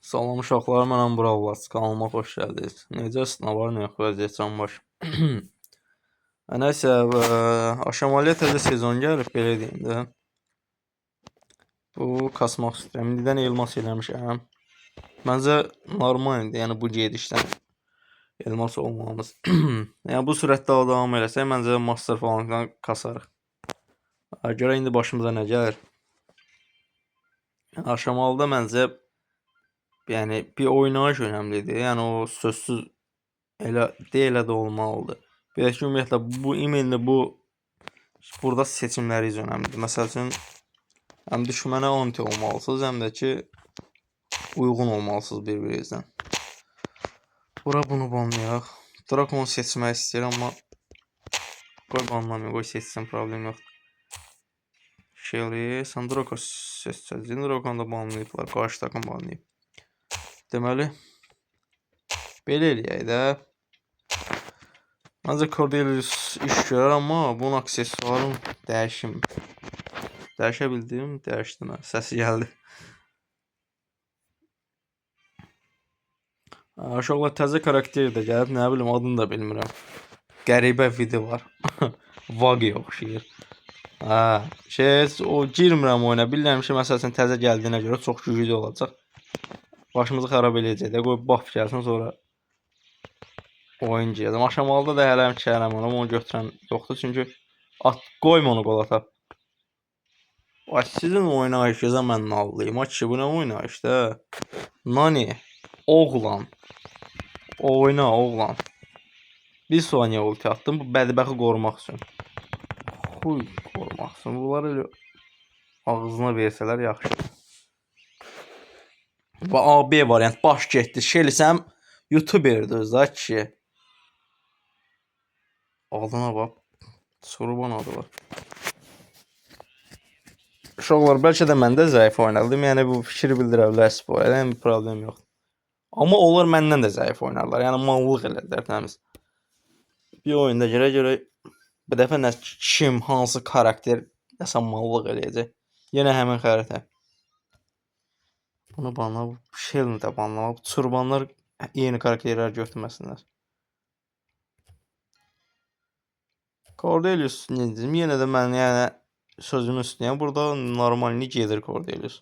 Salam uşaqlar, mənəm Buravlas. Kanalıma xoş gəldiniz. Necəsiz? Nə var, nə yox, vəziyyət can baş. Nəysə, aşamalıya təzə sezon gəlib, belə deyim də. Bu kasmaq istəyirəm. İndidən elmas eləmişəm. Məncə normaldır, yəni bu gedişdən elmas olmamız. Yəni bu sürətdə davam eləsək, məncə master falan kasarıq. Görə indi başımıza nə gəlir? Aşamalıda məncə yəni bir oynayış önəmlidir. Yəni o sözsüz elə də olmalıdır. Belə ki, ümumiyyətlə bu emaildə burada seçimləriniz önəmlidir. Məsəl üçün, həm düşmənə anti olmalısınız, həm də ki uyğun olmalısınız bir-birinizdən. Bura bunu banlayaq. Drakonu seçmək istəyirəm, amma qoy banlamayım, qoy seçsin, problem yoxdur. Shelly, sən Drako seçəcəksən, Drakonu da banlayıblar, qarşı takım banlayıb. Deməli, belə eləyək də. Məncə Cordelius iş görər, amma bunun aksesuarını dəyişim. Dəyişə bildim, dəyişdim. Səsi gəldi. Uşaqlar təzə karakter də gəlib, nə bilim, adını da bilmirəm. Qəribə video var. Vagi oxşayır. O girmirəm oyuna. Bilirəm ki, məsələn təzə gəldiyinə görə çox güclü olacaq. Başımızı xarab eləyəcək də. Qoy buff gəlsin, sonra oyun girəcəm. Aşamalıda da hələm kərəm onu götürən yoxdur, çünki qoyma onu qol ata. Sizin oynayışınıza mən nallıyım. Bu nə oynayışdır? Nani, oğlan. Oyna, oğlan. Bir saniyə ulti attım, bu bədbəxi qorumaq üçün. Xuy, qorumaq üçün. Bunları elə ağzına versələr yaxşıdır. Və AB variant baş getdi. Şelisəm YouTuberdir özü da kişi. Adına bax. Soruban adı var. Uşaqlar, bəlkə də mən də zəif oynadım. Yəni bu fikri bildirə bilərsiniz bu arada. Yəni bir problem yoxdur. Amma onlar məndən də zəif oynarlar. Yəni mallıq elədilər təmiz. Bir oyunda görə bir dəfə nə kim, hansı karakter nəsə mallıq eləyəcək. Yenə həmin xəritə. Bunu banla, Shell'ni də banla. Çurbanlar yeni karakterlər götürməsinlər. Cordelius necəm? Yenə də mən yəni sözümün üstünəyəm. Burada normalini gedir Cordelius.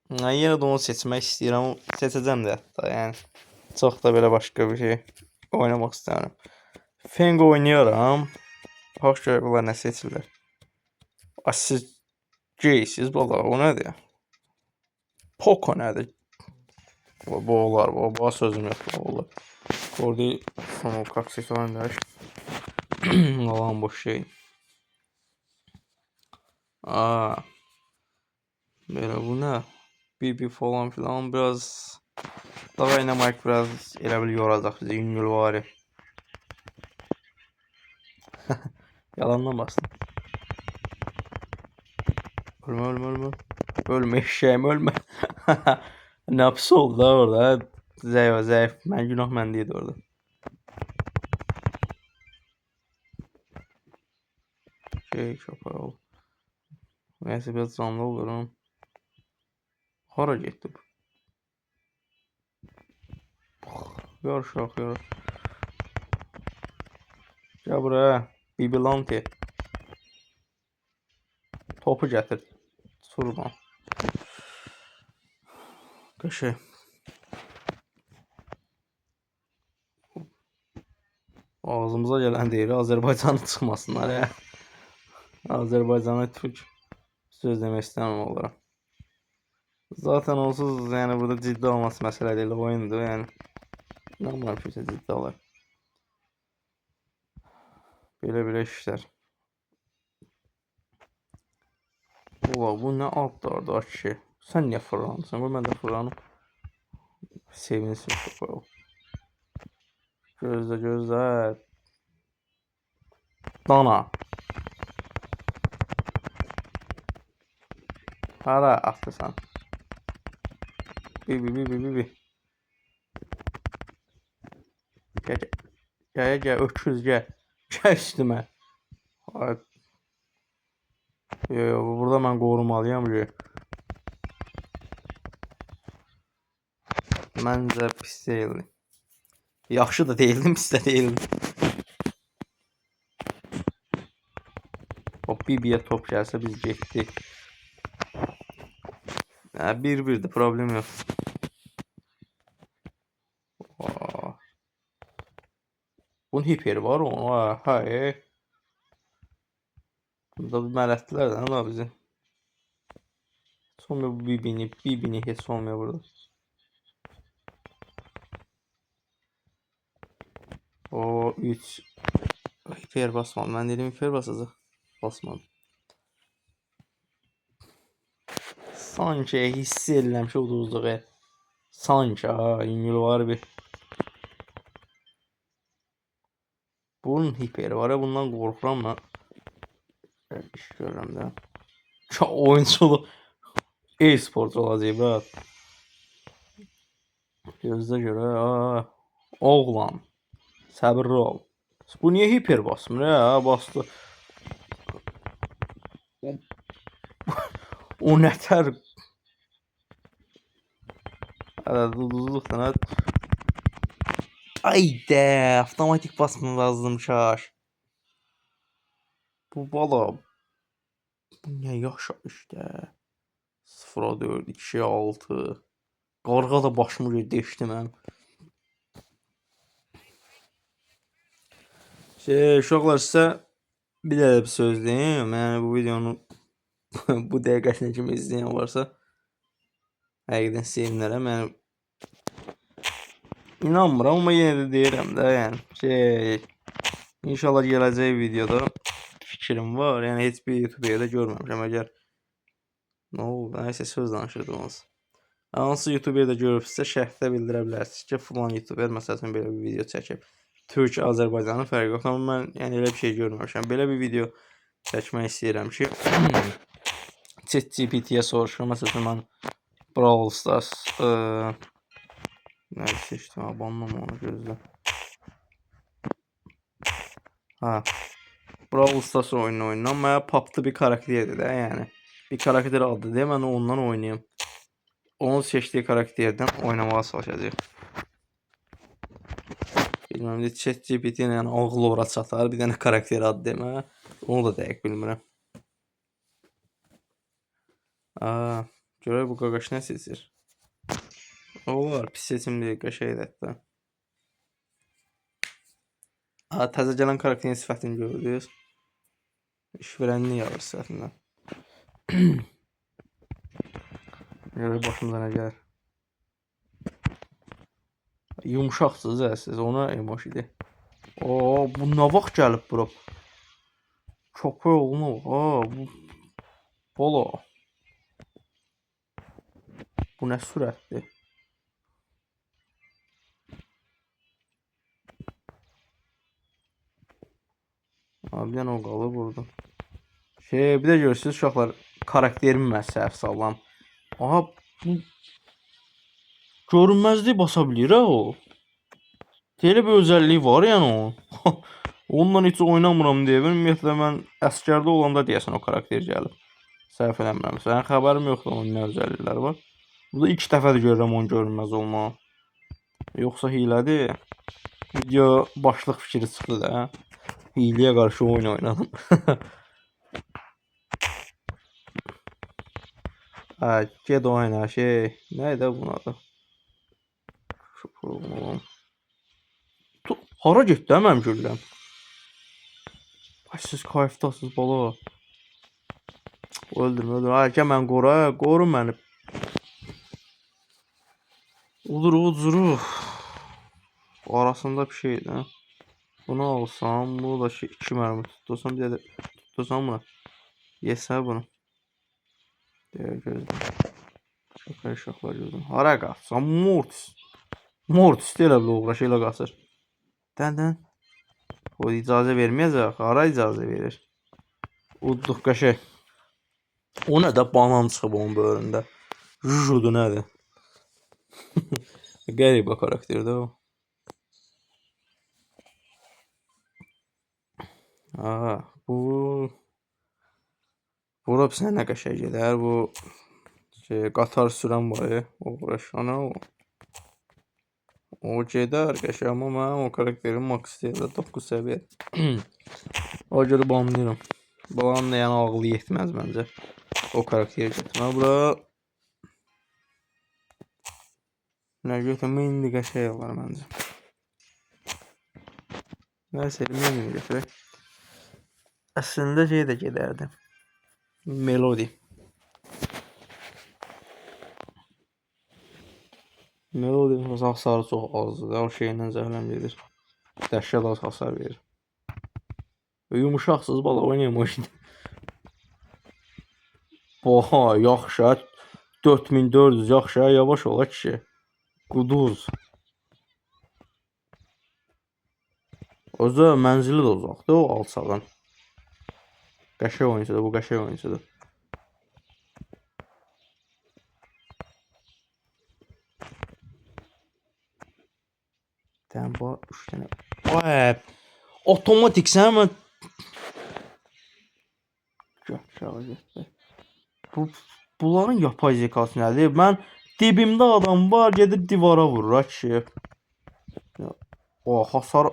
Yenə də onu seçmək istəyirəm. Seçəcəm də hətta. Yəni çox da belə başqa bir şey oynamaq istəyirəm. Feng oynuyorum. Xoş görək bunlar nə seçirlər. Siz geysiz bala, o nədir? Poco nədir? Bu olar, bu sözüm yoxdur, bu olar. Cordi son aksesuarını dəyişdim. Alan boş şey. Belə bu nə? BB falan filan biraz Dynamite biraz elə bil yoracaq bizi, yüngülvari. Yalandan bastım. Ölmə. Ölmə eşeğim, ölmə. Nə yapısı oldu da orada? Zəif. Mən günah məndəydi orada. Şapar ol. Neyse biraz canlı olurum. Hara getdi bu? Yarışaq. Gəl buraya. Bibilanti. Topu gətir. Surma. Qəşəng. Ağzımıza gələn deyir, Azərbaycanı çıxmasınlar ya. Azərbaycanı Türk söz demək istəməm olaram. Zaten onsuz yəni burada ciddi olması məsələ deyil, oyundur yəni. İnanmıram ki, ciddi olar. Belə işlər. Bu nə adlardı o kişi? Sən niyə fırlanırsan? Mən də fırlanım. Sevinsin çok. Gözlə. Dana. Hara atırsan? Bir. Gəl, öküz gəl. Gəl üstümə. Burada mən qorumalıyam. Məncə pis deyildi. Yaxşı da deyildim, pis də deyildi. O Bibi'ye top gəlsə biz getdik. 1-1'dir, problem yox. Bunun hiperi var onun. Hay. Burada bir mələtdilər də nə bizi. Olmuyor bu Bibi'ni heç olmuyor burada. O 3 hiper basmadım. Ben dedim hiper basacaq. Basmadım. Sanki hiss edirəm ki, uduzduq. Sanki ha, İngil var bir. Bunun hiperi var ya, bundan qorxuram mən. İş görürəm də. Oyunçulu e-sporcu olacaq ha. Gözlə görə. Oğlan. Səbirli ol. Bu niyə hiper basmır ya? Bastı. O nətər? Hələ uduzluqdan. Aydə, avtomatik basmam lazım şaş. Bu bala. Bu nə yaşa işte. 0-4, 2-6. Qarğa da başımı deşdi mən. Uşaqlar, sizə bir də bir söz deyim. Yəni bu videonu bu dəqiqəsinə kimi izləyən varsa, həqiqətən sevinərəm. Yəni inanmıram, amma yenə də deyirəm də, yəni inşallah gələcək videoda fikrim var. Yəni heç bir YouTuberdə görməmişəm. Əgər nə oldu? Nəysə söz danışırdınız. Hansı YouTuberdə görübsünüzsə şərhdə bildirə bilərsiniz ki, falan YouTuber məsələn belə bir video çəkib. Türk, Azərbaycanın fərqi yox. Amma mən yəni elə bir şey görməmişəm. Belə bir video çəkmək istəyirəm ki, ChatGPT-yə soruşuram. Məsələn mən Brawl Stars nə seçdim? Banlama onu, gözlə. Brawl Stars oyununu oynayıram. Mənə paplı bir karakterdir də, yəni. Bir karakter adı deyə mən ondan oynayım. Onun seçdiyi karakterdən oynamağa çalışacaq. Bilməm, ChatGPT ilə yəni ağıl ora çatar, bir dənə karakter adı demə. Onu da dəqiq bilmirəm. Görək bu qaqaş nə seçir? Olar, pis seçim deyil, qəşəngdir hətta. Təzə gələn karakterin sifətini gördünüz. İşverənlik alır sifətindən. Görək başımıza nə gəlir. Yumuşaqsınız siz, ona emojidir. Bu nə vaxt gəlib bura? Köpək oğlu. Bu bolo. Bu nə sürətdir? Bir dənə o qalır burada. Bir də görürsünüz uşaqlar, karakterimi mən səhv sallam. Bu görünməzliyi basa bilir ha o. Elə bir özəlliyi var yəni onun. Onunla heç oynamıram deyə. Ümumiyyətlə mən əsgərdə olanda deyəsən o karakter gəlib. Səhv eləmirəm. Sənin xəbərim yoxdur onun nə özəllikləri var. Burada ilk dəfədir görürəm onun görünməz olmağı. Yoxsa hilədir. Video başlıq fikri çıxdı da. Hiləyə qarşı oyun oynadım. Ged oyna nə idi bunun adı? Hara getdi mənim gülləm? Siz kayıfdasınız bala. Öldürmə. Gəl mən qoru məni. Udur. Arasında bir şeydir. Bunu alsam, bu da 2 mərmi tutursam, bir də tutursam bunu. Yesə bunu. Gözlə. Şaka uşaqlar gözlə. Hara qaçsam, Mortis deyələ bir uğraş elə qaçır. Dən. O icazə verməyəcək. Hara icazə verir? Udduq qəşək. O nə də banan çıxıb onun böyründə. Jujudu nədir? Qəribə karakterdir o. Bura bizə nə qəşək gedər. Bu qatar sürən var ya. Uğraş. Ana o. O gedər qəşəng, amma mənim o karakterim max istəyir 9 səviyyə. O görə banlayıram. Balanın da yəni ağlı yetməz məncə. O karakteri götürmə. Bura nə götürmə indi qəşəng olar məncə. Nəysə, mini götürək. Əslində şey də gedərdi. Melodi. Melodi hasarı çox azdır. O şeylə zəhləm verir. Dəhşət az hasar verir. Yumuşaqsız bala oynayım o işini. Oha, yaxşı. 4400 yaxşı. Yavaş ola kişi. Quduz. Özü mənzili də uzaqdır o alçağın. Qəşəng oyuncudur, bu qəşəng oyuncudur. Dən bu 3 dənə. Ay, otomatik sən mən bunların yapay zekası nədir? Mən dibimdə adam var, gedib divara vurur kişi. O hasara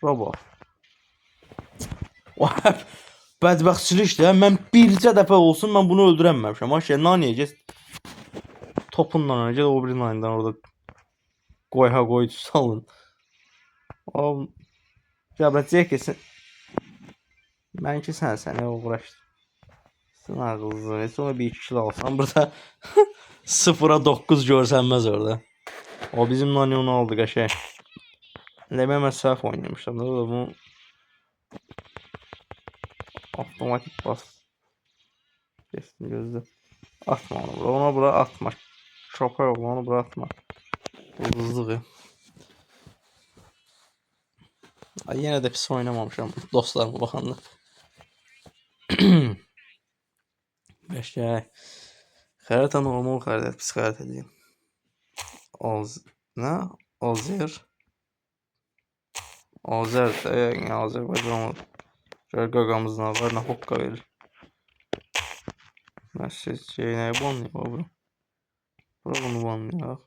bax. Bədbəxtçilikdir. Mən bircə dəfə olsun mən bunu öldürəməmişəm. Aşağı naniyə get. Topunla get o biri nanidən orada qoy salın. O gələcək ki mənki sənə uğraşdır. Sən ağızlı. Sonra bir 2 kilo alsan burada 0'a 9 görsənməz orada. O bizim nani onu aldı qəşəng. Ləmə mən səhv oynamışam da bunu avtomatik bas. Geçsin gözlə. Atma onu bura. Ona bura atma. Şopa yox, onu bura atma. Hızlığı. Ay, yenə də pis oynamamışam dostlarıma baxanda. Qəşəng. Xəritə normal xəritə, pis xəritə deyil. Nə? Azər də, yəni Azərbaycan gör qaqamızın var, nə hoqqa verir. Məsəl şeyləri banlayaq bura. Bura bunu banlayaq.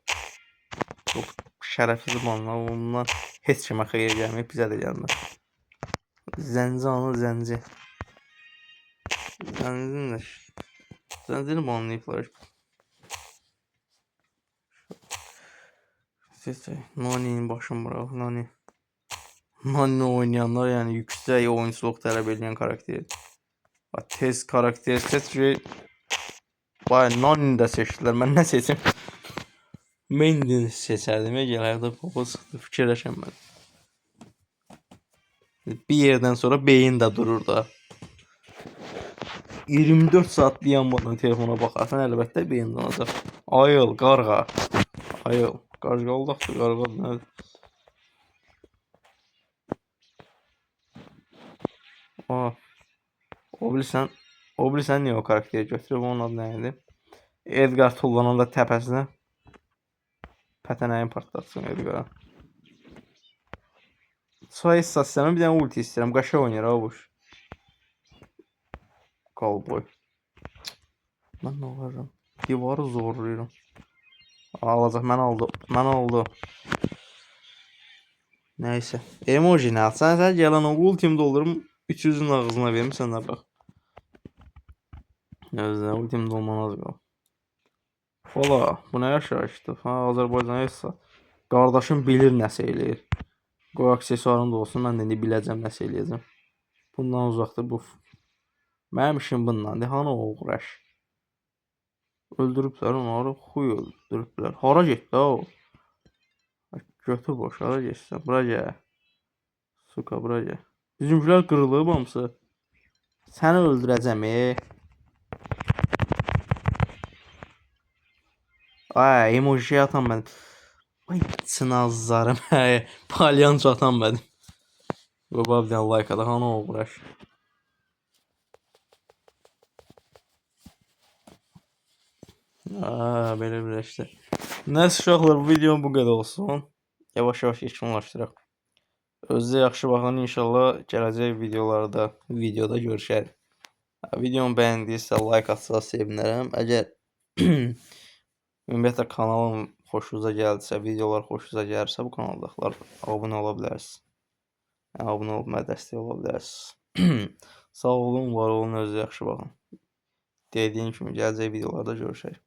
Çox şərəfli banlayaq. Ondan heç kimə xeyir gəlməyib, bizə də gəlmir. Zənci anı zənci. Zəncini banlayıblar. Nani'nin başını bırak, Nani. Nani oynayanlar yani yüksək oyunçuluq tələb edən karakter. Tez karakter seç ki, bayağı Nani'ni də seçdilər. Mən nə seçim? Mendy'ni seçərdim. Gələrdə popa sıxdı, fikirləşəm mən. Bir yerdən sonra beyin də durur da. 24 saat dayanmadan telefona baxarsan, əlbəttə beyin donacaq. Ayıl, qarğa. Ayıl. Qarğaldaqdır, qarğadır nədir? O bilirsən niyə o karakteri götürüb, onun adı nə idi? Edgar tullananda təpəsinə pətənəyin partlatsın Edgar'a. Çay istasiyona bir dənə ulti istəyirəm, qaşa oynayır ha bu. Cowboy. Mən nə olarım? Divarı zorlayıram. Alacaq, mən aldı. Nəysə. Emoji nə atsan, sən gələn o ultimi doldurum, 300'ün ağzına verim, sən də bax. Gözlə, ultim dolman az qal. Ola, bu nə yaşayışdır? Ha, Azərbaycan yaşa. Qardaşım bilir nəsə eləyir. Qoy aksesuarım da olsun, mən də indi biləcəm nəsə eləyəcəm. Bundan uzaqdır bu. Mənim işim bundandır, hanı o uğraş? Öldürüblər onları, xuy öldürüblər. Hara getdi o? Götür boş, hara getsən? Bura gəl. Suka, bura gəl. Bizimkilər qırılıb hamısı. Səni öldürəcəm, Ay, emoji atan mən. Ay, çınazlarım. Palyanço atan mənim. Qoba bir dənə like adı, hanı o uğraş? Belə işte. Nəsə uşaqlar, bu videom bu qədər olsun. Yavaş-yavaş yekunlaşdıraq. Özünüzə yaxşı baxın, inşallah gələcək videoda görüşərik. Videomu bəyəndiysə like atsanız sevinərəm. Əgər ümumiyyətlə kanalım xoşunuza gəldisə, videolar xoşunuza gəlirsə bu kanaldakilar abunə ola bilərsiniz. Yəni, abunə olub mənə dəstək ola bilərsiniz. Sağ olun, var olun, özünüzə yaxşı baxın. Dediyim kimi gələcək videolarda görüşək.